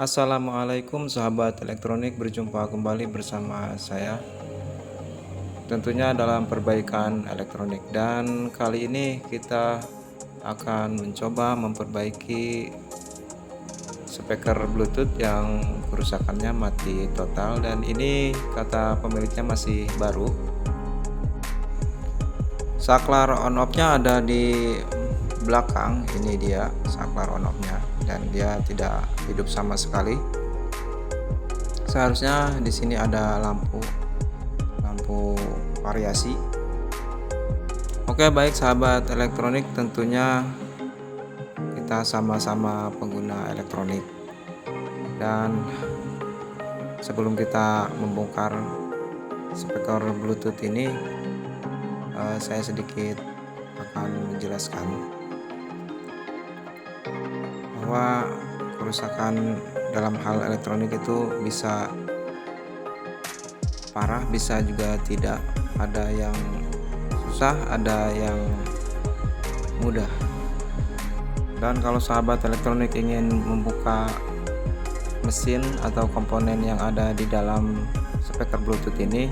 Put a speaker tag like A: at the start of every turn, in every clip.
A: Assalamualaikum sahabat elektronik, berjumpa kembali bersama saya tentunya dalam perbaikan elektronik, dan kali ini kita akan mencoba memperbaiki speaker Bluetooth yang kerusakannya mati total, dan ini kata pemiliknya masih baru. Saklar on off-nya ada di belakang, ini dia saklar on off-nya, dan dia tidak hidup sama sekali. Seharusnya di sini ada lampu variasi. Oke, baik sahabat elektronik, tentunya kita sama-sama pengguna elektronik, dan sebelum kita membongkar speaker Bluetooth ini, saya sedikit akan menjelaskan bahwa kerusakan dalam hal elektronik itu bisa parah, bisa juga tidak. Ada yang susah, ada yang mudah. Dan kalau sahabat elektronik ingin membuka mesin atau komponen yang ada di dalam speaker Bluetooth ini,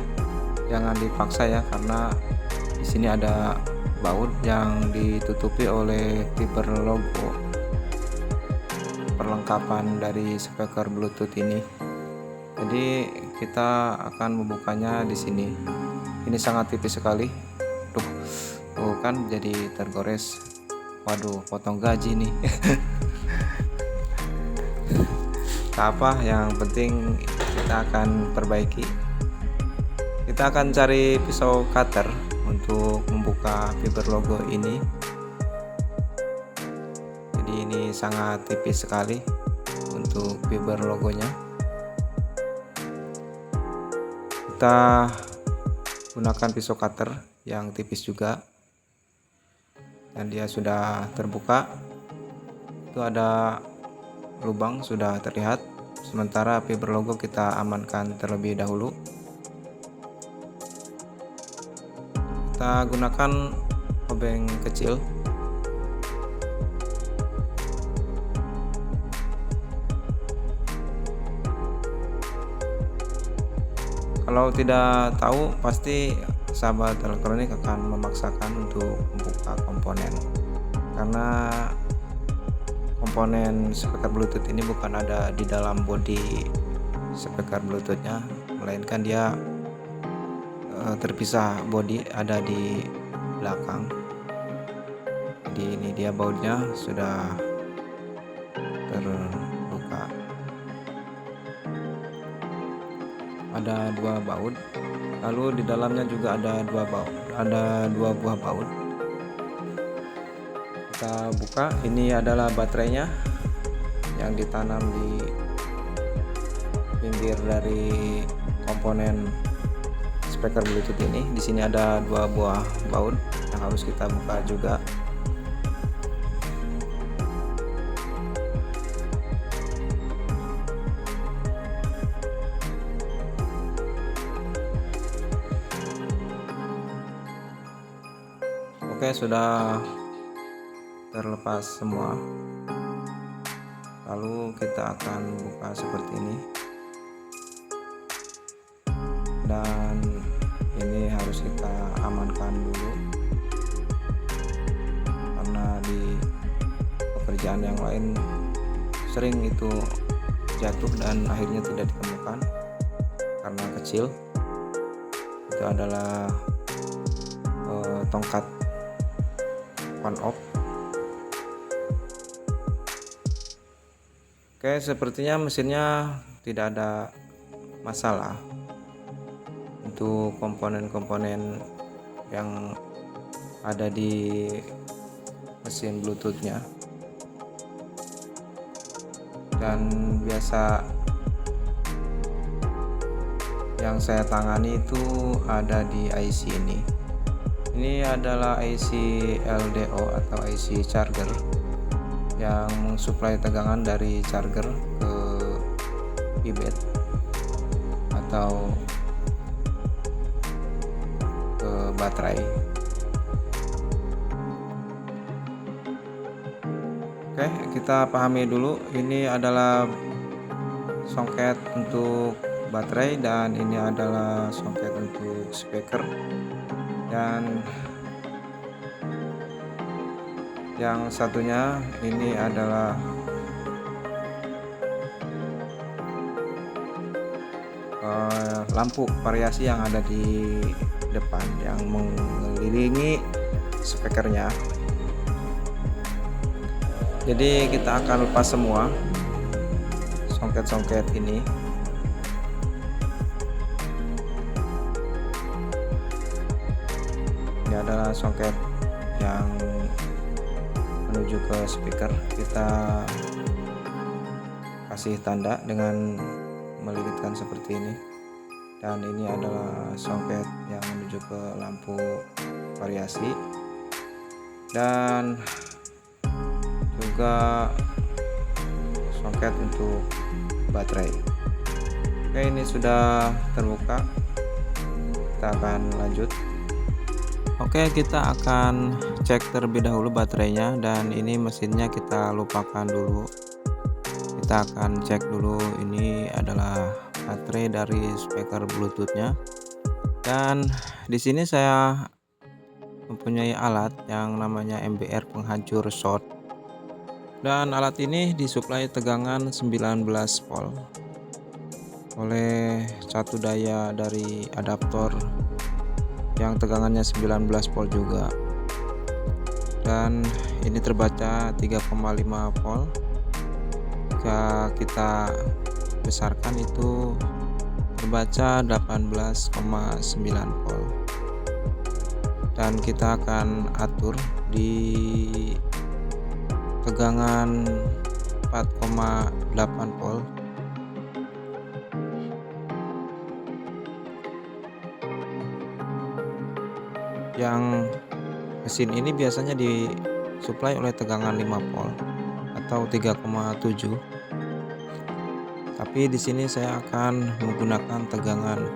A: jangan dipaksa ya, karena di sini ada baut yang ditutupi oleh fiber logo perlengkapan dari speaker Bluetooth ini. Jadi kita akan membukanya di sini. Ini sangat tipis sekali. Tuh kan jadi tergores. Waduh, potong gaji nih. Tak apa, yang penting kita akan perbaiki. Kita akan cari pisau cutter untuk membuka fiber logo ini. Jadi ini sangat tipis sekali untuk fiber logonya. Kita gunakan pisau cutter yang tipis juga, dan dia sudah terbuka. Itu ada lubang sudah terlihat. Sementara fiber logo kita amankan terlebih dahulu. Kita gunakan obeng kecil. Kalau tidak tahu, pasti sahabat elektronik akan memaksakan untuk membuka komponen, karena komponen speaker Bluetooth ini bukan ada di dalam bodi speaker Bluetoothnya, melainkan dia terpisah, bodi ada di belakang. Jadi ini dia bautnya sudah terbuka. Ada dua baut, lalu di dalamnya juga ada dua buah baut. Kita buka. Ini adalah baterainya yang ditanam di pinggir dari komponen speaker Bluetooth ini. Di sini ada dua buah baut yang harus kita buka juga. Oke, sudah terlepas semua. Lalu kita akan buka seperti ini, dan ini harus kita amankan dulu, karena di pekerjaan yang lain sering itu jatuh dan akhirnya tidak ditemukan karena kecil. Itu adalah tongkat on off. Oke, sepertinya mesinnya tidak ada masalah untuk komponen-komponen yang ada di mesin Bluetoothnya. Dan biasa yang saya tangani itu ada di IC ini. Ini adalah IC LDO atau IC charger yang mensuplai tegangan dari charger ke pibet atau ke baterai. Oke, kita pahami dulu. Ini adalah soket untuk baterai, dan ini adalah soket untuk speaker. Dan yang satunya ini adalah lampu variasi yang ada di depan yang mengelilingi speakernya. Jadi kita akan lepas semua songket-songket ini. Ini adalah songket yang menuju ke speaker. Kita kasih tanda dengan melilitkan seperti ini. Dan ini adalah soket yang menuju ke lampu variasi, dan juga soket untuk baterai. Oke, ini sudah terbuka. Kita akan lanjut. Oke, kita akan cek terlebih dahulu baterainya, dan ini mesinnya kita lupakan dulu. Kita akan cek dulu, ini adalah baterai dari speaker Bluetooth-nya. Dan di sini saya mempunyai alat yang namanya MBR penghancur short. Dan alat ini disuplai tegangan 19 volt oleh satu daya dari adaptor yang tegangannya 19 volt juga. Dan ini terbaca 3,5 volt. Jika kita besarkan itu terbaca 18,9 volt. Dan kita akan atur di tegangan 4,8 volt. Yang mesin ini biasanya disuplai oleh tegangan 5 volt atau 3,7. Tapi di sini saya akan menggunakan tegangan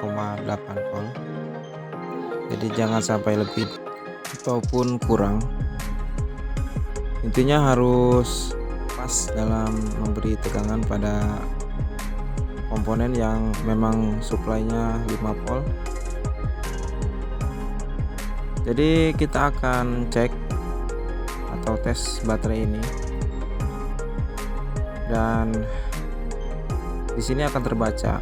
A: 4,8 volt. Jadi jangan sampai lebih ataupun kurang. Intinya harus pas dalam memberi tegangan pada komponen yang memang suplainya 5 volt. Jadi kita akan cek atau tes baterai ini, dan di sini akan terbaca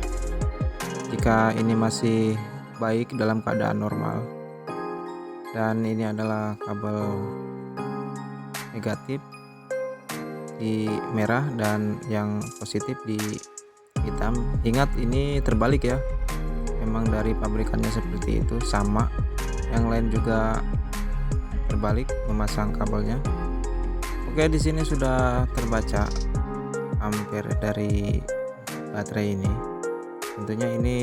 A: jika ini masih baik dalam keadaan normal. Dan ini adalah kabel negatif di merah dan yang positif di hitam. Ingat, ini terbalik ya, memang dari pabrikannya seperti itu, sama. Yang lain juga terbalik memasang kabelnya. Oke, di sini sudah terbaca ampere dari baterai ini. Tentunya ini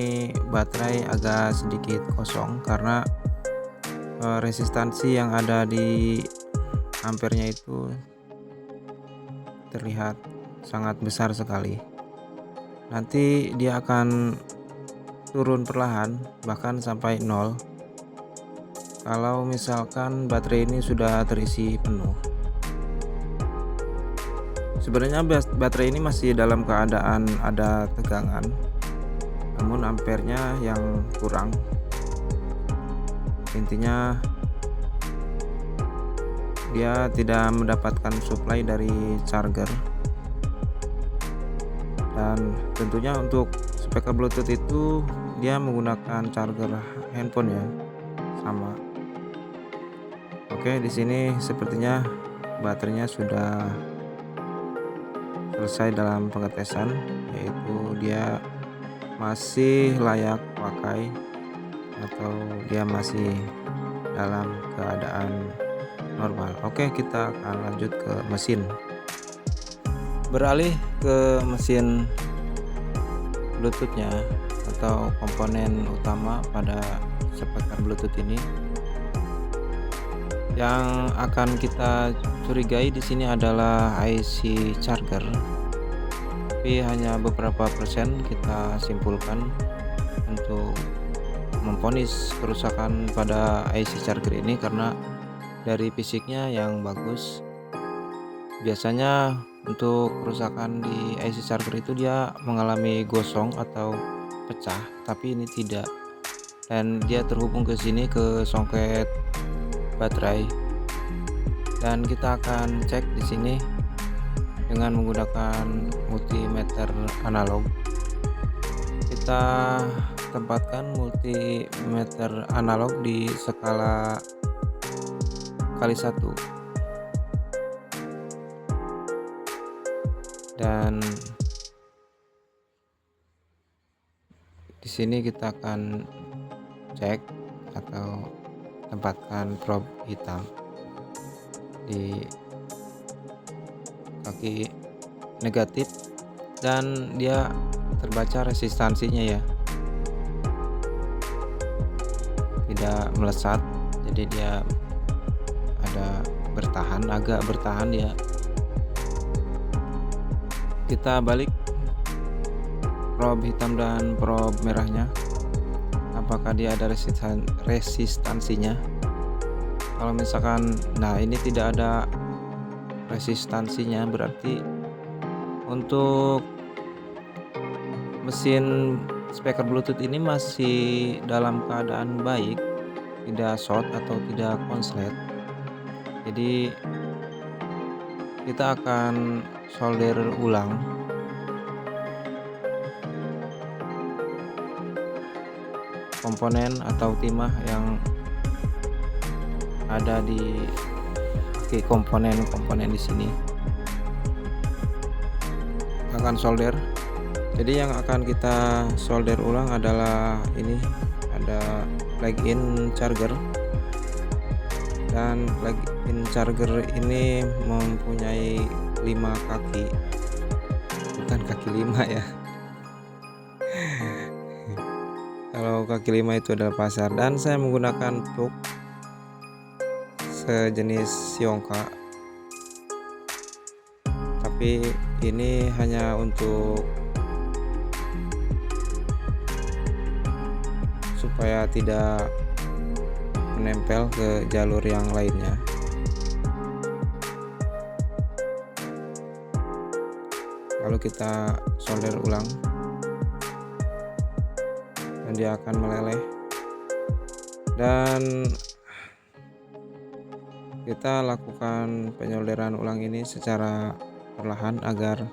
A: baterai agak sedikit kosong karena resistansi yang ada di ampernya itu terlihat sangat besar sekali. Nanti dia akan turun perlahan bahkan sampai 0 kalau misalkan baterai ini sudah terisi penuh. Sebenarnya baterai ini masih dalam keadaan ada tegangan, namun ampernya yang kurang. Intinya dia tidak mendapatkan suplai dari charger. Dan tentunya untuk speaker Bluetooth itu dia menggunakan charger handphone ya, sama. Oke, di sini sepertinya baterainya sudah selesai dalam pengetesan, yaitu dia masih layak pakai atau dia masih dalam keadaan normal. Oke, kita akan lanjut ke mesin. Beralih ke mesin Bluetooth-nya atau komponen utama pada speaker Bluetooth ini. Yang akan kita curigai di sini adalah IC charger. Tapi hanya beberapa persen kita simpulkan untuk memvonis kerusakan pada IC charger ini, karena dari fisiknya yang bagus. Biasanya untuk kerusakan di IC charger itu dia mengalami gosong atau pecah, tapi ini tidak, dan dia terhubung ke sini ke soket baterai. Dan kita akan cek di sini dengan menggunakan multimeter analog. Kita tempatkan multimeter analog di skala kali 1, dan di sini kita akan cek atau tempatkan probe hitam di kaki negatif, dan dia terbaca resistansinya ya, tidak melesat, jadi dia ada bertahan, agak bertahan ya. Kita balik probe hitam dan probe merahnya, apakah dia ada resistansinya. Kalau misalkan ini tidak ada resistansinya, berarti untuk mesin speaker Bluetooth ini masih dalam keadaan baik, tidak short atau tidak konslet. Jadi kita akan solder ulang komponen atau timah yang ada di komponen di sini. Akan solder. Jadi yang akan kita solder ulang adalah ini, ada plug-in charger, dan plug-in charger ini mempunyai 5 kaki, bukan kaki 5 ya. Kalau kaki 5 itu adalah pasar, dan saya menggunakan plug sejenis Sionka, tapi ini hanya untuk supaya tidak menempel ke jalur yang lainnya. Lalu kita solder ulang, dan dia akan meleleh, dan kita lakukan penyolderan ulang ini secara perlahan agar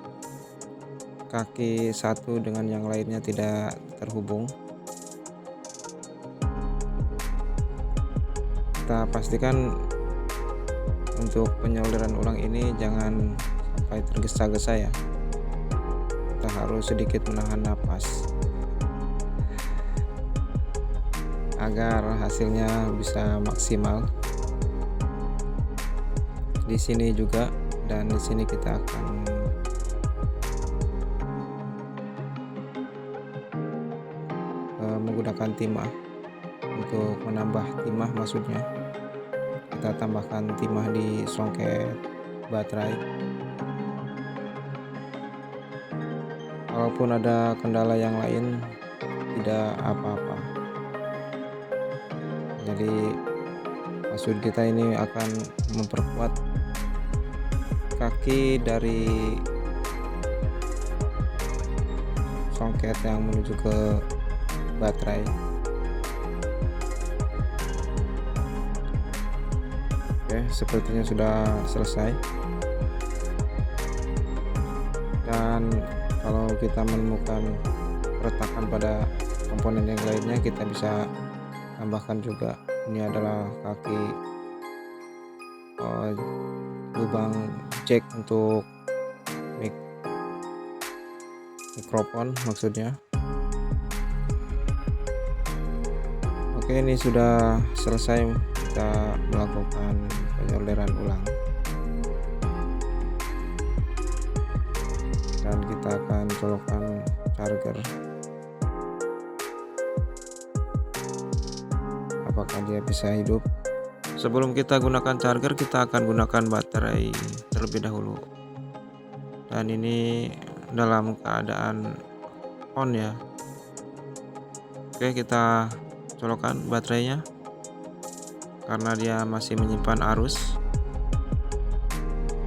A: kaki satu dengan yang lainnya tidak terhubung. Kita pastikan untuk penyolderan ulang ini jangan sampai tergesa-gesa ya. Kita harus sedikit menahan napas agar hasilnya bisa maksimal. Di sini juga, dan di sini kita akan menggunakan timah untuk menambah timah, maksudnya kita tambahkan timah di soket baterai. Walaupun ada kendala yang lain, tidak apa-apa. Jadi maksud kita ini akan memperkuat kaki dari soket yang menuju ke baterai. Oke, sepertinya sudah selesai. Dan kalau kita menemukan keretakan pada komponen yang lainnya, kita bisa tambahkan juga. Ini adalah kaki lubang jack untuk mikrofon maksudnya. Oke, ini sudah selesai, kita melakukan penyolderan ulang, dan kita akan colokkan charger. Apakah dia bisa hidup? Sebelum kita gunakan charger, kita akan gunakan baterai terlebih dahulu, dan ini dalam keadaan on ya. Oke, kita colokkan baterainya karena dia masih menyimpan arus,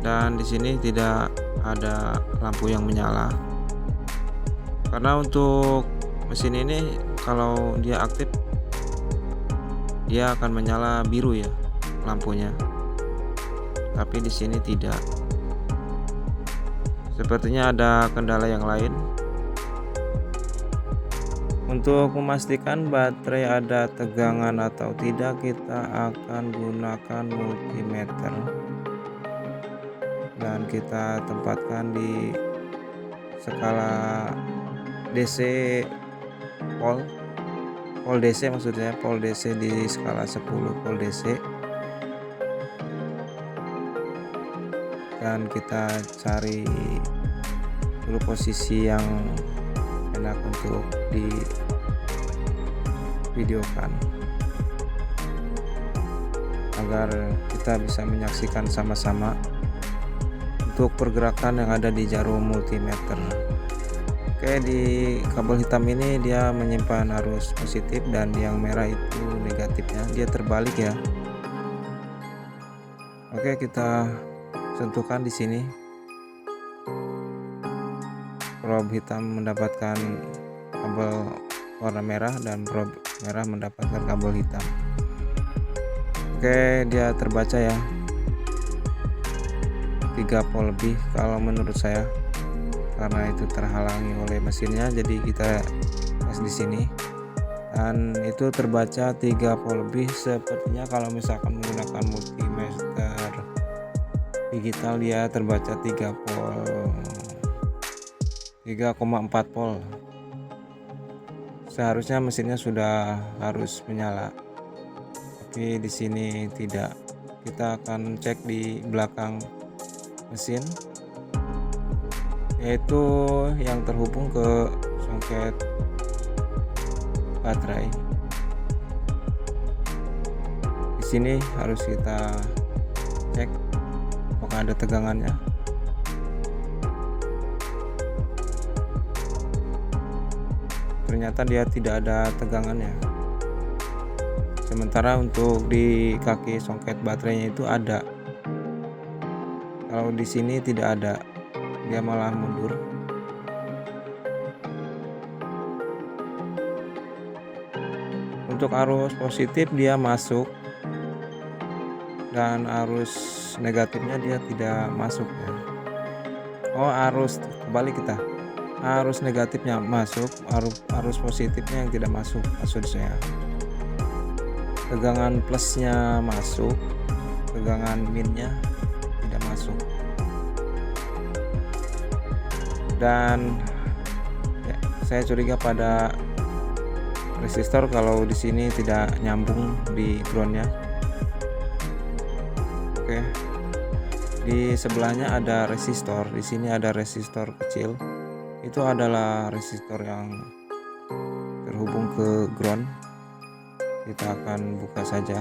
A: dan di sini tidak ada lampu yang menyala. Karena untuk mesin ini kalau dia aktif dia akan menyala biru ya lampunya. Tapi di sini tidak. Sepertinya ada kendala yang lain. Untuk memastikan baterai ada tegangan atau tidak, kita akan gunakan multimeter dan kita tempatkan di skala DC volt DC, maksudnya volt DC di skala 10 volt DC, dan kita cari dulu posisi yang enak untuk di videokan agar kita bisa menyaksikan sama-sama untuk pergerakan yang ada di jarum multimeter. Oke, di kabel hitam ini dia menyimpan arus positif dan yang merah itu negatifnya, dia terbalik ya. Oke, kita sentuhkan di sini. Probe hitam mendapatkan kabel warna merah dan probe merah mendapatkan kabel hitam. Oke, dia terbaca ya, 3 volt lebih kalau menurut saya, karena itu terhalangi oleh mesinnya, jadi kita tes di sini dan itu terbaca 3 volt lebih. Sepertinya kalau misalkan menggunakan multimeter digital dia terbaca 3,4 volt. Seharusnya mesinnya sudah harus menyala, tapi di sini tidak. Kita akan cek di belakang mesin, yaitu yang terhubung ke soket baterai. Di sini harus kita cek apakah ada tegangannya. Ternyata dia tidak ada tegangannya. Sementara untuk di kaki soket baterainya itu ada. Kalau di sini tidak ada, dia malah mundur. Untuk arus positif dia masuk dan arus negatifnya dia tidak masuk ya. Oh, arus kebalik kita. Arus negatifnya masuk, arus positifnya yang tidak masuk, maksud saya. Tegangan plusnya masuk, tegangan minnya tidak masuk. Dan ya, saya curiga pada resistor kalau di sini tidak nyambung di groundnya. Oke, di sebelahnya ada resistor, di sini ada resistor kecil. Itu adalah resistor yang terhubung ke ground. Kita akan buka saja.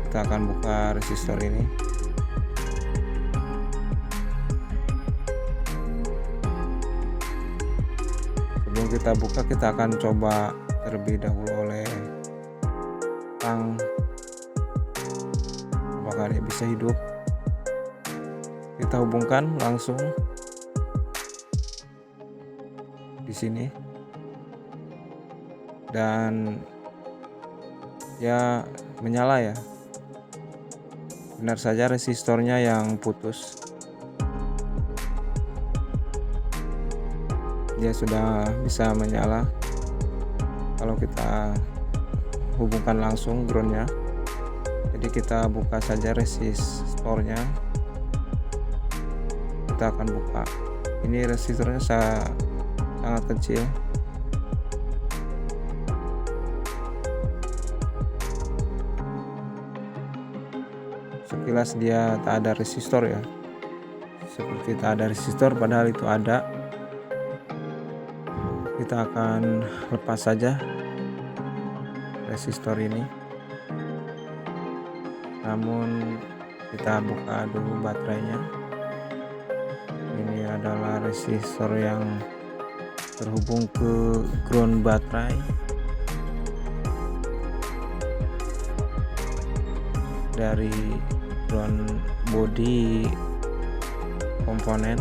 A: Kita akan buka resistor ini. Sebelum kita buka, kita akan coba terlebih dahulu oleh tang, apakah dia bisa hidup. Kita hubungkan langsung di sini dan ya menyala ya. Benar saja resistornya yang putus. Dia sudah bisa menyala kalau kita hubungkan langsung groundnya. Jadi kita buka saja resistornya. Kita akan buka. Ini resistornya sangat kecil. Sekilas dia tak ada resistor ya, seperti tak ada resistor, padahal itu ada. Kita akan lepas saja resistor ini, namun kita buka dulu baterainya. Ini adalah resistor yang terhubung ke ground baterai. dari ground body komponen.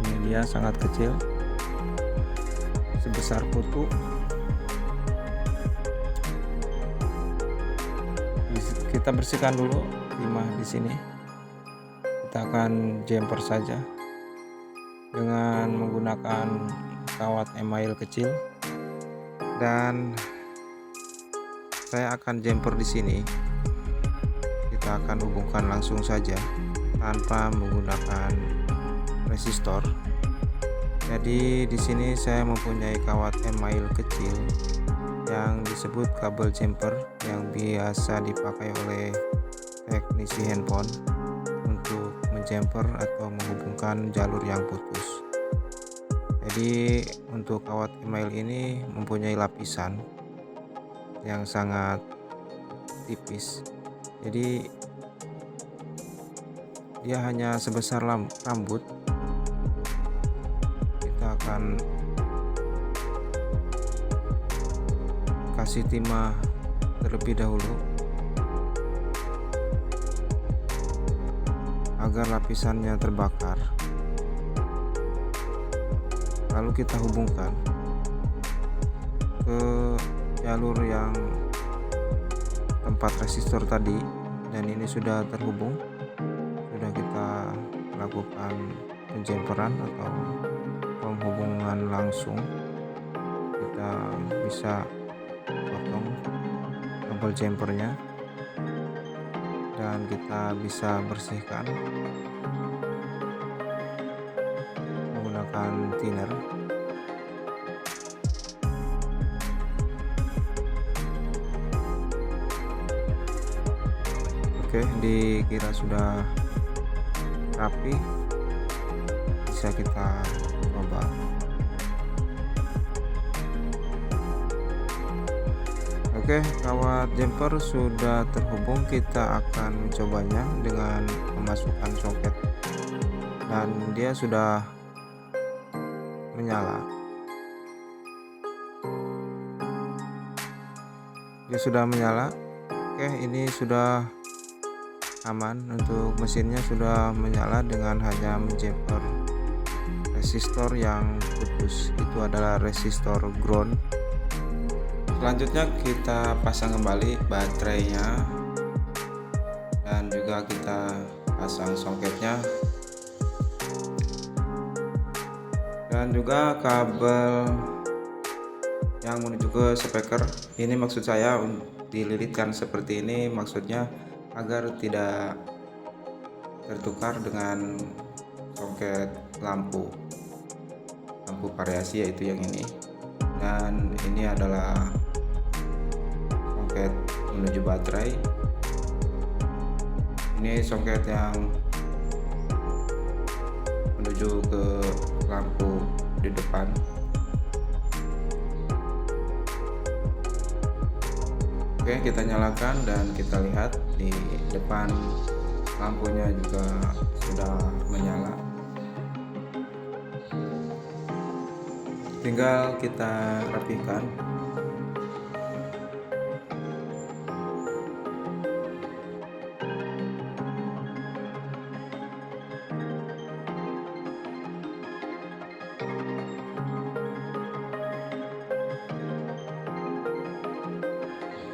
A: Ini dia sangat kecil, sebesar kutu. Kita bersihkan dulu timah di sini. Kita akan jumper saja dengan menggunakan kawat email kecil, dan saya akan jumper di sini. Kita akan hubungkan langsung saja tanpa menggunakan resistor. Jadi di sini saya mempunyai kawat email kecil yang disebut kabel jumper, yang biasa dipakai oleh teknisi handphone untuk menjumper atau menghubungkan jalur yang putus. Jadi untuk kawat email ini mempunyai lapisan yang sangat tipis. Jadi dia hanya sebesar rambut. Kita akan kasih timah terlebih dahulu agar lapisannya terbakar. Lalu kita hubungkan ke jalur yang tempat resistor tadi, dan ini sudah terhubung. Sudah kita lakukan penjumperan atau penghubungan langsung. Kita bisa potong kabel jumpernya dan kita bisa bersihkan menggunakan thinner. Oke, dikira sudah rapi, bisa kita coba. Oke, kawat jumper sudah terhubung. Kita akan mencobanya dengan memasukkan soket, dan dia sudah menyala. Dia sudah menyala. Oke, ini sudah aman. Untuk mesinnya sudah menyala dengan hanya menjumper resistor yang putus. Itu adalah resistor ground. Selanjutnya kita pasang kembali baterainya, dan juga kita pasang soketnya, dan juga kabel yang menuju ke speaker. Ini maksud saya dililitkan seperti ini, maksudnya agar tidak tertukar dengan soket lampu variasi, yaitu yang ini. Dan ini adalah soket menuju baterai. Ini soket yang menuju ke lampu di depan. Oke, kita nyalakan dan kita lihat di depan lampunya juga sudah menyala. Tinggal kita rapikan.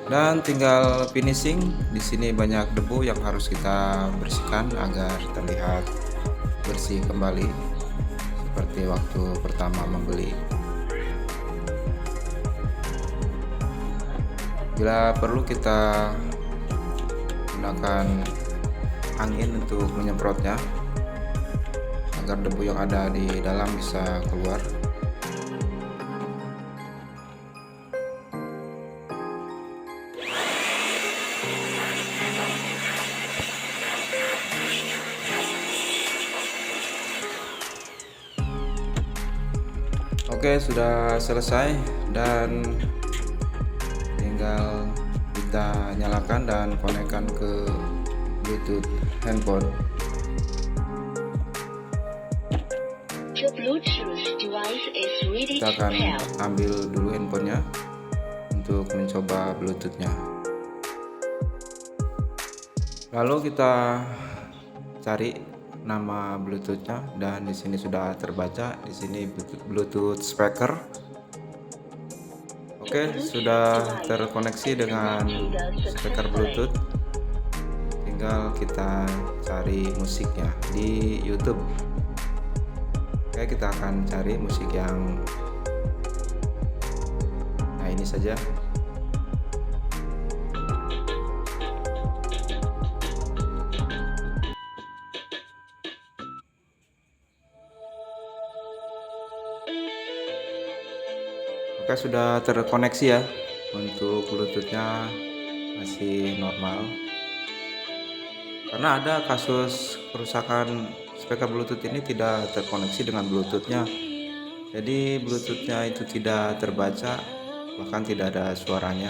A: Dan tinggal finishing. Di sini banyak debu yang harus kita bersihkan agar terlihat bersih kembali seperti waktu pertama membeli. Bila perlu kita gunakan angin untuk menyemprotnya agar debu yang ada di dalam bisa keluar. Oke, sudah selesai dan tinggal kita nyalakan dan konekkan ke Bluetooth handphone. Kita akan ambil dulu handphonenya untuk mencoba Bluetoothnya. Lalu kita cari nama Bluetoothnya, dan di sini sudah terbaca. Di sini Bluetooth speaker. Oke, sudah terkoneksi dengan speaker Bluetooth. Tinggal kita cari musiknya di YouTube. Oke, kita akan cari musik yang ini saja. Oke, sudah terkoneksi ya. Untuk Bluetoothnya masih normal. Karena ada kasus kerusakan speaker Bluetooth ini tidak terkoneksi dengan Bluetoothnya. Jadi Bluetoothnya itu tidak terbaca, bahkan tidak ada suaranya.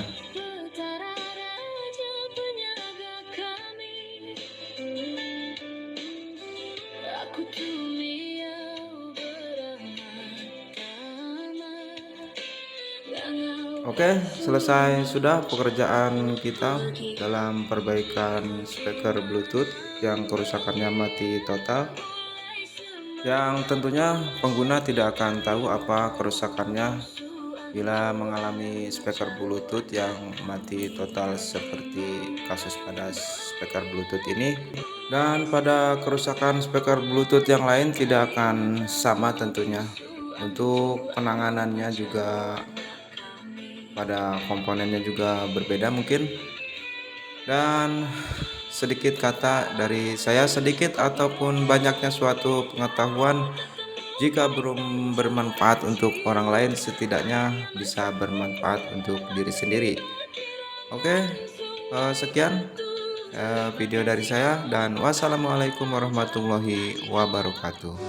A: Oke, selesai sudah pekerjaan kita dalam perbaikan speaker Bluetooth yang kerusakannya mati total. Yang tentunya pengguna tidak akan tahu apa kerusakannya bila mengalami speaker Bluetooth yang mati total seperti kasus pada speaker Bluetooth ini. Dan pada kerusakan speaker Bluetooth yang lain tidak akan sama tentunya. Untuk penanganannya juga, pada komponennya juga berbeda mungkin. Dan sedikit kata dari saya, sedikit ataupun banyaknya suatu pengetahuan, jika belum bermanfaat untuk orang lain, setidaknya bisa bermanfaat untuk diri sendiri. Oke, sekian video dari saya, dan wassalamualaikum warahmatullahi wabarakatuh.